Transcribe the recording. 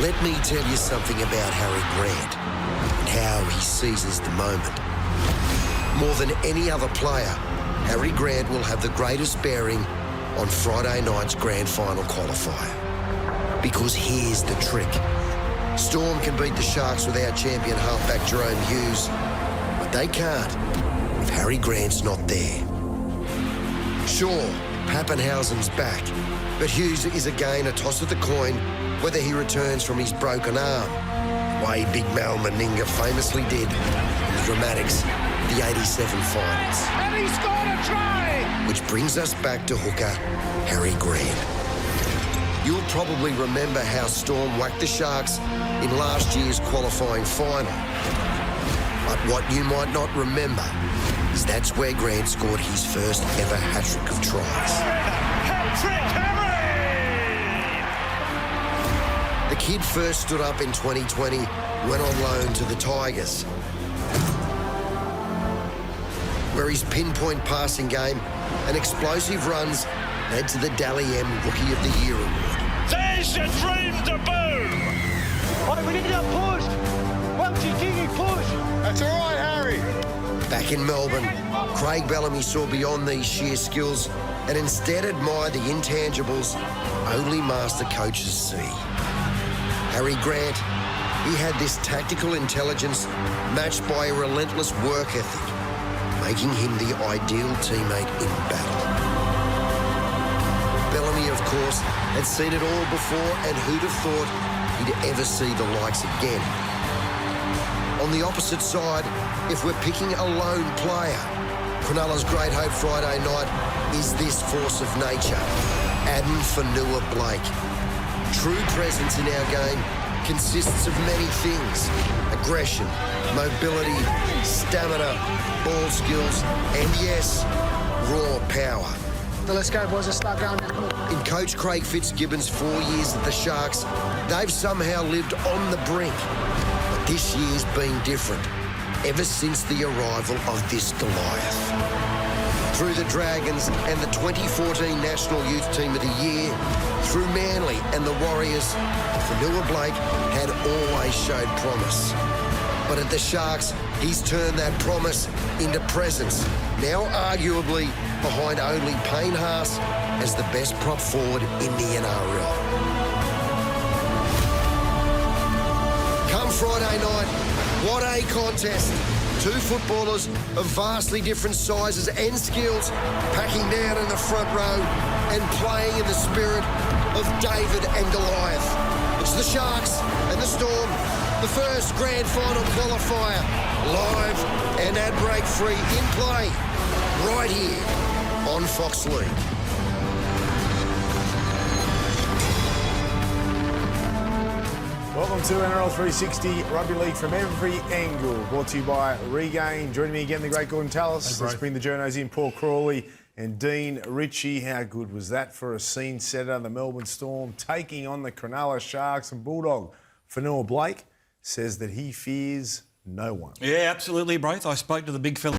Let me tell you something about Harry Grant and how he seizes the moment. More than any other player, Harry Grant will have the greatest bearing on Friday night's grand final qualifier. Because here's the trick. Storm can beat the Sharks without champion halfback Jerome Hughes, but they can't if Harry Grant's not there. Sure, Pappenhausen's back, but Hughes is again a toss of the coin whether he returns from his broken arm, the way Big Mal Meninga famously did in the dramatics of the '87 finals. And he scored a try! Which brings us back to hooker Harry Grant. You'll probably remember how Storm whacked the Sharks in last year's qualifying final. But what you might not remember is that's where Grant scored his first ever hat-trick of tries. Hat-trick, Harry! The kid first stood up in 2020, went on loan to the Tigers, where his pinpoint passing game and explosive runs led to the Dally M Rookie of the Year award. There's your dream debut! Oh, we need to push! Bumpy Kingy push! That's all right, Harry. Back in Melbourne, Craig Bellamy saw beyond these sheer skills and instead admired the intangibles only master coaches see. Harry Grant, he had this tactical intelligence matched by a relentless work ethic, making him the ideal teammate in battle. Bellamy, of course, had seen it all before, and who'd have thought he'd ever see the likes again. On the opposite side, if we're picking a lone player, Cronulla's great hope Friday night is this force of nature, Adam Fanua-Blake. True presence in our game consists of many things: aggression, mobility, stamina, ball skills, and yes, raw power. So let's go, boys. Let's start going now. In Coach Craig Fitzgibbon's 4 years at the Sharks, they've somehow lived on the brink. But this year's been different, ever since the arrival of this Goliath. Through the Dragons and the 2014 National Youth Team of the Year, through Manly and the Warriors, Fanua-Blake had always showed promise. But at the Sharks, he's turned that promise into presence, now arguably behind only Payne Haas as the best prop forward in the NRL. Come Friday night, what a contest. Two footballers of vastly different sizes and skills packing down in the front row and playing in the spirit of David and Goliath. It's the Sharks and the Storm, the first grand final qualifier, live and ad break free in play, right here on Fox League. Welcome to NRL 360 Rugby League from every angle, brought to you by Regain. Joining me again, the great Gordon Tallis. Let's bring the journos in, Paul Crawley and Dean Ritchie. How good was that for a scene setter? The Melbourne Storm taking on the Cronulla Sharks, and Bulldog Fanua-Blake says that he fears no one. Yeah, absolutely, Braith. I spoke to the big fella